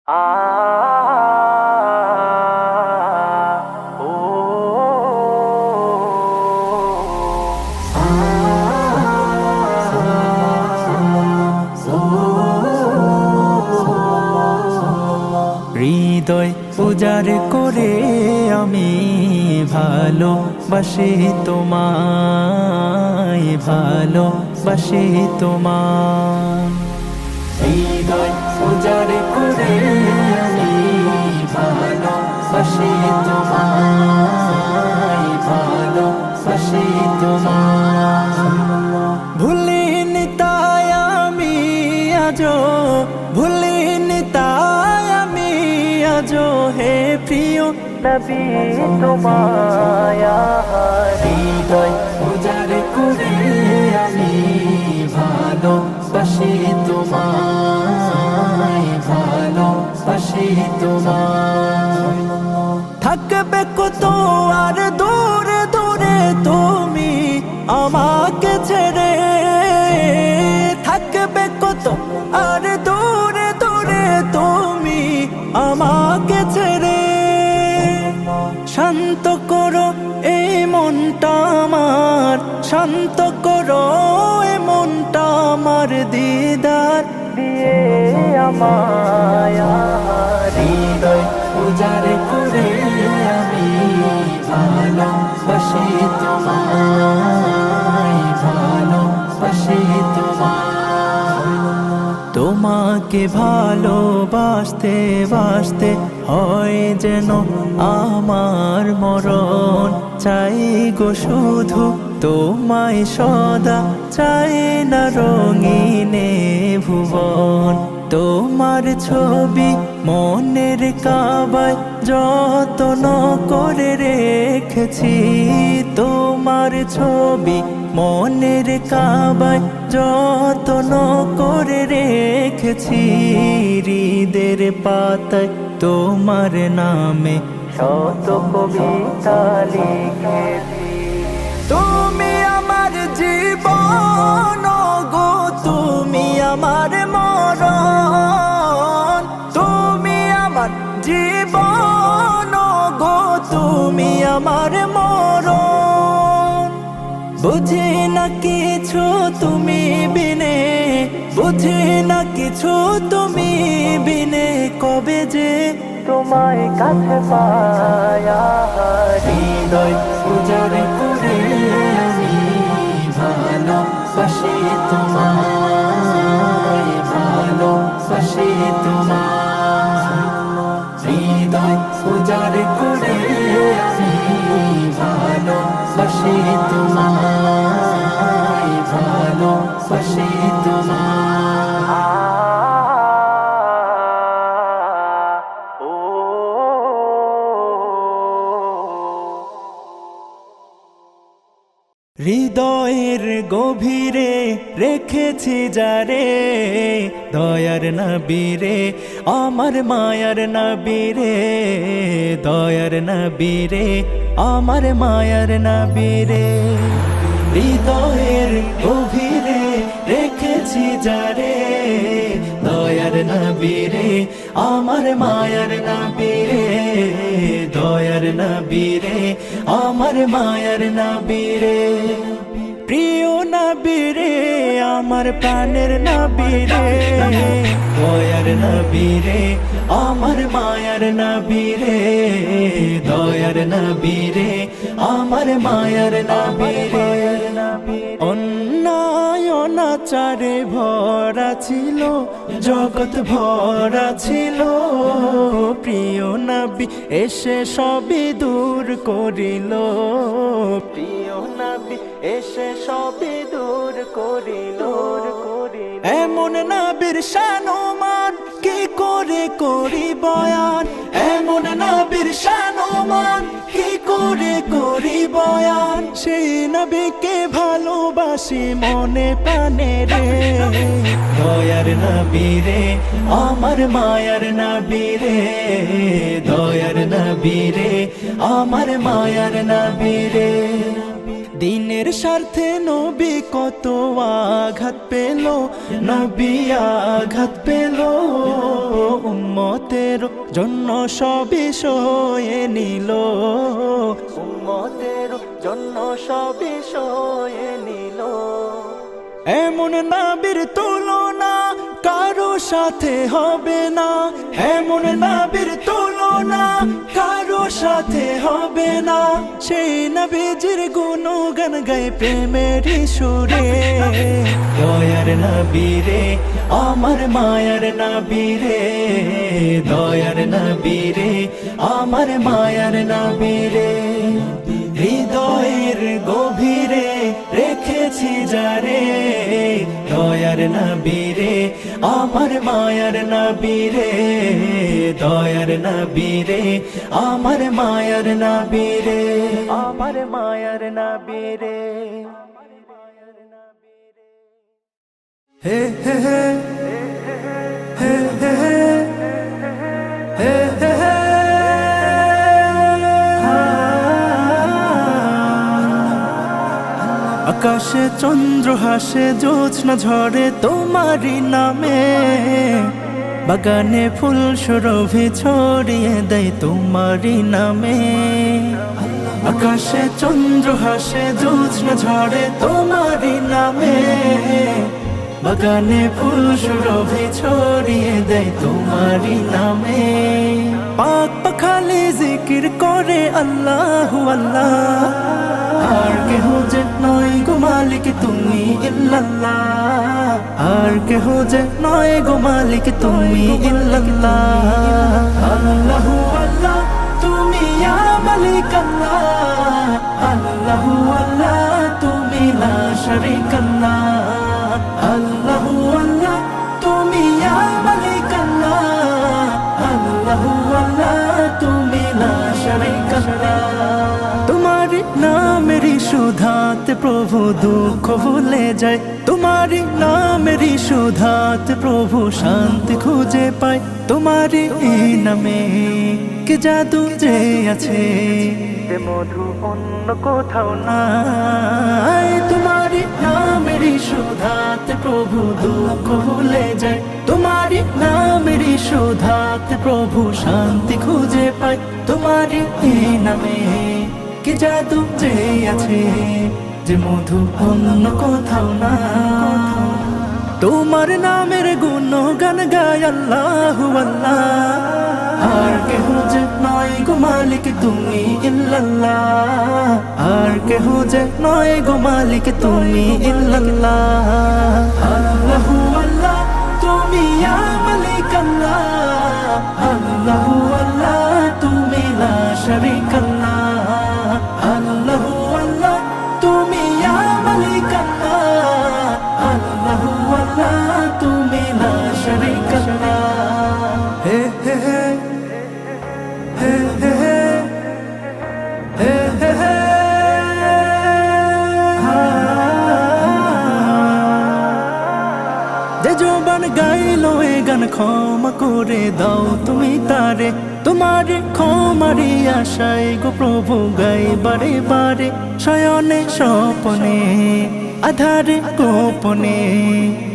হৃদয় উজাড় করে আমি ভালোবাসি তোমায়, ভালোবাসি তোমায়। হৃদয় উজাড় করে আমি ভালোবাসি তোমায়, ভালোবাসি তোমায়। ভুলিনি তাই আমি আজো, ভুলিনি তাই আমি আজো হে প্রিয় নবী তোমায়। হৃদয় উজাড় করে আমি ভালোবাসি তোমায়, ভালোবাসি তোমায়। থাকবে কত আর দূরে দূরে তুমি আমাকে ছেড়ে, থাকবে কত আর দূরে দূরে তুমি আমাকে ছেড়ে। শান্ত করো এই মনটা আমার, শান্ত করো এই মনটা আমার, দিদার দিয়ে আমায়। হৃদয় উজাড় করে আমি ভালোবাসি তোমায়, ভালোবাসি তোমায়। তোমাকে ভালোবাসতে বাসতে হয় যেন আমার মরণ, চাই গো শুধু তোমায় সদা, চাই না রঙিনে ভুবন। তোমার ছবি মনের কাবায় যত্ন করে রেখেছি, তোমার ছবি মনের কাবায় যত্ন করে রেখেছি। হৃদের পাতায় তোমার নামে শত কবিতা লিখেছি। তুমি আমার জীবন গো, তুমি আমার মরণ, তুমি আমার জীবন গো, তুমি আমার মরণ। বুঝি না কিছু তুমি বিনে, বুঝি না কিছু তুমি বিনে, কবে যে তোমায় কাছে পায়া। হৃদয় উজাড় করে আমি ভালোবাসি তোমায়, ভালোবাসি তোমায়। হৃদয় উজাড় করে আমি ভালোবাসি তোমায়, ভালোবাসি তোমায়। হৃদয়ের গভীরে রেখেছি যারে, দয়ার নবীরে আমার মায়ার নবীরে, দয়ার নবীরে আমার মায়ার নবীরে। হৃদয়ের গভীরে রেখেছি যারে, দয়ার নবীরে আমার মায়ার নবীরে, দয়ার নবীরে আমার মায়ার নবীরে। প্রিয় নবীরে আমার প্রাণের নবীরে, দয়ার নবীরে আমার মায়ার নবীরে, দয়ার নবীরে আমার মায়ার নবীরে। অন্যায় অনাচারে ভরা ছিল জগৎ, ভরা ছিল, প্রিয় নবী এসে সবই দূর করিল, প্রিয় নবী এসে সবই দূর করিল। এমন নবীর শানমান কি করে করি বয়ান, এমন নবীর শানমান কি করে করি বয়ান। সেই নবীকে ভালোবাসি মনে প্রাণে রে, দয়ার নবীরে আমার মায়ার নবীরে, দয়ার নবীরে আমার মায়ার নবীরে। দিনের স্বার্থে নবী কত আঘাত পেল, নবী আঘাত পেল, উম্মতের জন্য সবই সয়ে নিল, উম্মতের জন্য সবই সয়ে নিল। এমন নবীর তুলনা কারো সাথে হবে না, এমন নবীর তুলনা কারো সাথে হবে না। সেই নবীজির গুণগান গায় প্রেমের সুরে, দয়ার নবী রে আমার মায়ার নবী রে, দয়ার নবী রে আমার মায়ার নবী রে। হৃদয়ের গভীরে রেখেছি যারে, দয়ার নবী রে আমার মায়ার নবী রে, দয়ার নবী রে আমার মায়ার নবী রে, আমার মায়ার নবী রে। হে হে হে হে হে হে হে হে। আকাশে চন্দ্র হাসে, জ্যোৎস্না ঝরে তোমারই নামে, বাগানে ফুল সুরভি ছড়িয়ে দেয় তোমারই নামে। আকাশে চন্দ্র হাসে, জ্যোৎস্না ঝরে তোমারই নামে, বাগানে ফুল সুরভি ছড়িয়ে দেয় তোমারই নামে। পাক পাখালি জিকির করে আল্লাহু আল্লাহ, আর কেহ যে নয় গো মালিক তুমি ইল্লাল্লাহ, আর কেহ যে নয় গো মালিক তুমি ইল্লাল্লাহ। আল্লাহু আল্লাহ তুমি ইয়া মালিক আল্লাহ, আল্লাহু আল্লাহ তুমি লা শারীক আল্লাহ, আল্লাহু আল্লাহ তুমি ইয়া মালিক আল্লাহ, আল্লাহু আল্লাহ তুমি লা শারীক আল্লাহ। তোমারি নামেরই সুধাতে প্রভু দুঃখ ভুলে যায়, তোমারি নামেরই সুধাতে প্রভু শান্তি খুঁজে পায়। তোমারি এই নামে কে জাদু যে আছে, যে মধু অন্য কোথাও নাই। তোমারি নামেরই সুধাতে প্রভু দুঃখ ভুলে যায়, তোমারি নামেরই সুধাতে প্রভু শান্তি খুঁজে পায়। তোমারি এই নামে কি জাদু যে আছে, যে মধু অন্য কোথাও না। তোমার নামের গুণগান গায় আল্লাহু আল্লাহ, আর কেহ যে নয় গো মালিক তুমি ইল্লাল্লাহ, আর কেহ যে নয় গো মালিক তুমি ইল্লাল্লাহ। আল্লাহু আল্লাহ তুমি ইয়া মালিক আল্লাহ, আল্লাহু আল্লাহ তুমি লা শারীক আল্লাহ, আল্লাহু আল্লাহ তুমি ইয়া মালিক আল্লাহ, আল্লাহু আল্লাহ তুমি লা শারীক আল্লাহ। হে হে হে হে হে হে হে হে। যে জবান গাইলো এ গান ক্ষমা করে দাও তুমি তারে, তোমার ক্ষমারি আশায় গো প্রভু গাই বারে বারে। শয়নে স্বপনে আধারে গোপনে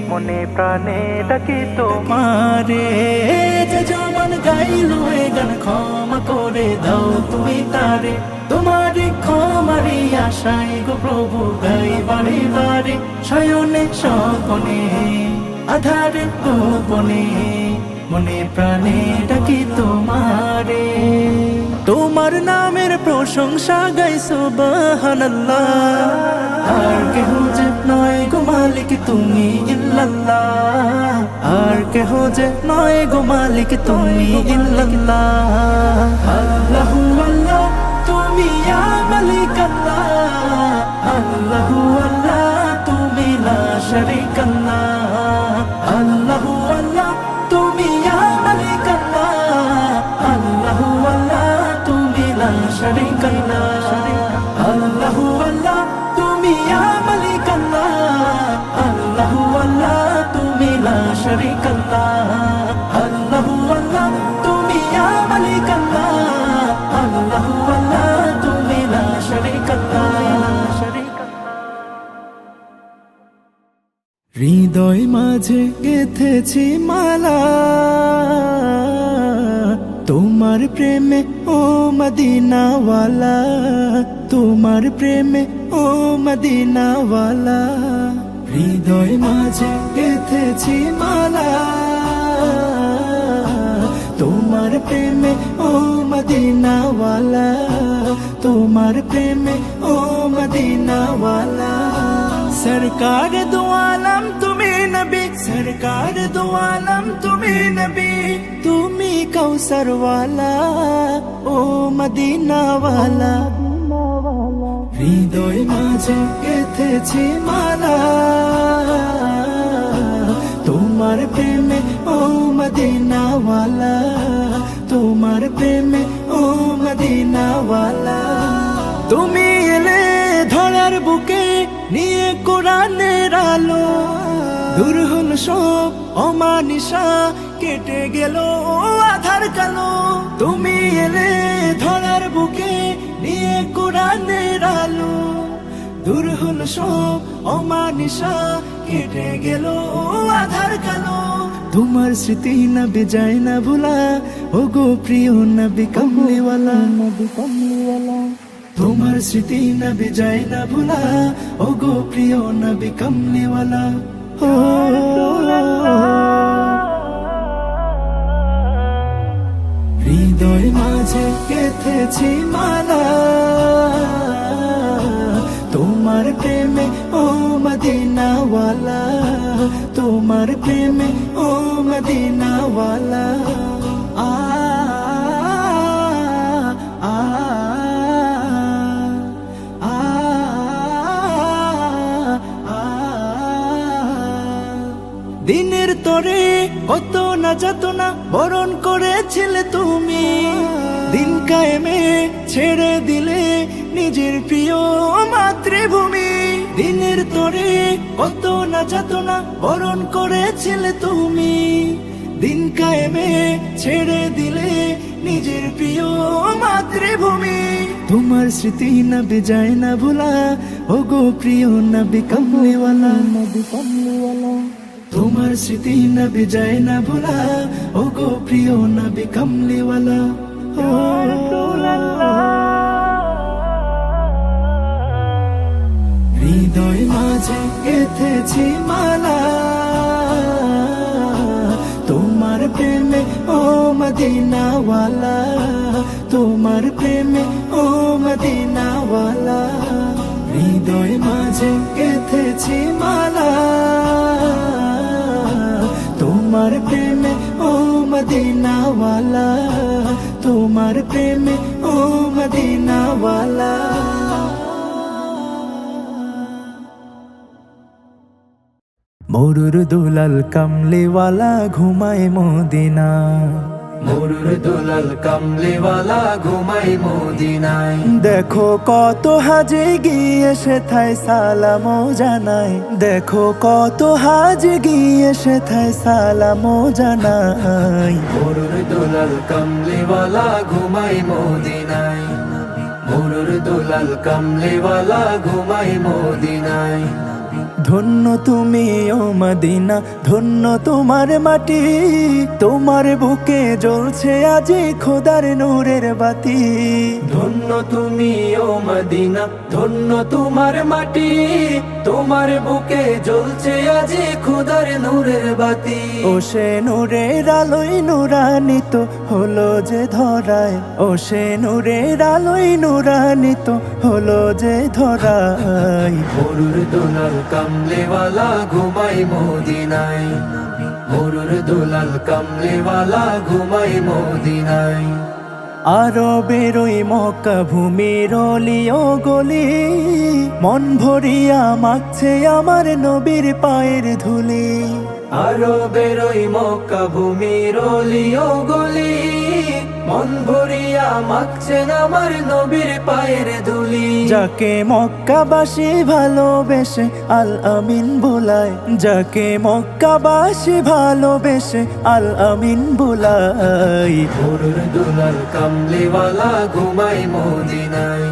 মনে প্রাণে ডাকি তোমারে। যে জবান গাইলো এ গান ক্ষমা করে দাও তুমি তারে, তোমার ক্ষমারি আশায় গো প্রভু গাই বারে বারে। শয়নে স্বপনে আধারে গোপনে মনে প্রাণে ডাকি তোমারে। তোমার নামের প্রশংসা গাই সুবহানাল্লাহ, আর কেহ যে নয় গো মালিক তুমি ইল্লাল্লাহ, আর কেহ যে নয় গো মালিক তুমি ইল্লাল্লাহ। আল্লাহু আল্লাহ তুমি ইয়া মালিক আল্লাহ, আল্লাহু আল্লাহ তুমি লা শারীক আল্লাহ, আল্লাহু আল্লাহ তুমি ইয়া মালিক আল্লাহ, আল্লাহু আল্লাহ তুমি লা শারীক আল্লাহ, আল্লাহু আল্লাহ তুমি ইয়া মালিক আল্লাহ, আল্লাহু আল্লাহ তুমি লা শারীক আল্লাহ, আল্লাহু আল্লাহ তুমি ইয়া মালিক আল্লাহ, আল্লাহু আল্লাহ তুমি লা শারীক আল্লাহ। মাঝে গেঁথেছি মালা, তোমার প্রেমে ও মদিনাওয়ালা, তোমার প্রেমে ও মদিনাওয়ালা। হৃদয় মাঝে গেঁথেছি মালা, তোমার প্রেমে ও মদিনাওয়ালা, তোমার প্রেমে ও মদিনাওয়ালা। সরকার দো আলম তুমি নবী, সরকার দো আলম তুমি নবী, তুমি কৌসর ওয়ালা ও মদিনাওয়ালা। হৃদয় মাঝে গেঁথেছি মালা, তোমার প্রেমে ও মদিনাওয়ালা, তোমার প্রেমে ও মদিনাওয়ালা। তুমি এলে ধরার বুকে নিয়ে কোরআনের আলো, দূর হল সব অমানিসা, কেটে গেল আধার কালো। তুমি এলে ধরার বুকে নিয়ে কোরআনের আলো, দূর হল সব অমানিসা, কেটে গেল আধার কালো। তোমার স্মৃতি নবী যায় না ভুলা, ও গো প্রিয় নবী কমলিওয়ালা, নবী কমলিওয়ালা। তোমার স্মৃতি নবী যায় না ভুলা, ও গো প্রিয় নবী কমলিওয়ালা। ও হৃদয় মাঝে গেঁথেছি মালা, তোমার প্রেমে ও মদিনাওয়ালা, তোমার প্রেমে ও মদিনাওয়ালা। আ আ আ আ দিনের তরে কত না যাতনা বরণ করেছিলে তুমি, দিন কায়েমে ছেড়ে দিলে নিজের প্রিয় মাতৃভূমি। দিনের তরে কত না যাতনা বরণ করেছিলে তুমি, দিন কায়েমে ছেড়ে দিলে নিজের প্রিয় মাতৃভূমি। তোমার স্মৃতি নবী যায় না ভুলা, ও গো প্রিয় নবী কমলিওয়ালা, নবী কমলিওয়ালা। তোমার স্মৃতি নবী যায় না ভুলা, ও গো প্রিয় নবী কমলিওয়ালা। ও হৃদয় মাঝে গেঁথেছি মালা, তোমার প্রেমে ও মদিনাওয়ালা, তোমার প্রেমে ও মদিনাওয়ালা। হৃদয় মাঝে গেঁথেছি মালা, তোমার প্রেমে ও মদিনাওয়ালা, তোমার প্রেমে ও মদিনাওয়ালা। মরুর দুলাল কামলিওয়ালা ঘুমায় মদিনা, মরুর দুলাল কামলিওয়ালা ঘুমাই মদিনায়। দেখো কত হাজি গিয়ে সেথায় সালাম জানাই, দেখো কত হাজি গিয়ে সেথায় সালাম জানাই। মরুর দুলাল কামলিওয়ালা ঘুমাই মদিনায়, মরুর দুলাল কামলিওয়ালা ঘুমাই মদিনায়। ধন্য তুমি ও মদিনা, ধন্য তোমার মাটি, তোমার বুকে জ্বলছে আজি খোদার নূরের বাতি। ধন্য তুমি ও মদিনা, ধন্য তোমার মাটি, তোমার বুকে জ্বলছে আজি খোদার নূরের বাতি। ও সে নূরের আলোয় নূরান্বিত হলো যে ধরায়, ও সে নূরের আলোয় নূরান্বিত হলো যে ধরায়। মরুর দুলাল কামলিওয়ালা ঘুমাই মদিনায়, মরুর দুলাল কামলিওয়ালা ঘুমাই মদিনায়। আরো বেরোই মক্কা ভূমির অলি ও গলি, মন ভরিয়া মাখছে আমার নবীর পায়ের ধুলি। আরো বেরোই মক্কা ভূমির অলি ও গলি, মন ভরিয়া মাখছেন আমার নবীর পায়ের ধুলি। যাকে মক্কাবাসী ভালোবেসে আল আমিন বুলায়, যাকে মক্কাবাসী ভালোবেসে আল আমিন বুলায়। মরুর দুলাল কামলিওয়ালা ঘুমাই মদিনায়,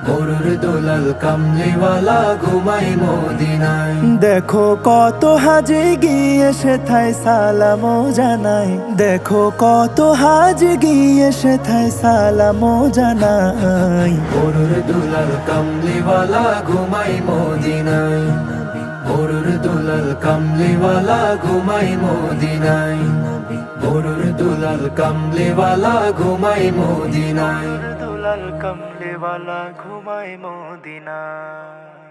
গরুর দুলাল কামলিওয়ালা ঘুমাই মদিনায়। দেখো কত হাজি গিয়ে সেথায় সালামো জানাই, দেখো কত হাজি গিয়ে সেথায় সালামো জানাই। গরুর দুলাল কামলিওয়ালা ঘুমাই মদিনায়, গরুর দুলাল কামলিওয়ালা ঘুমাই মদিনায়, গরুর দুলাল কামলিওয়ালা ঘুমাই মদিনায়। দুলাল কামলিওয়ালা ঘুমাই মদিনায়।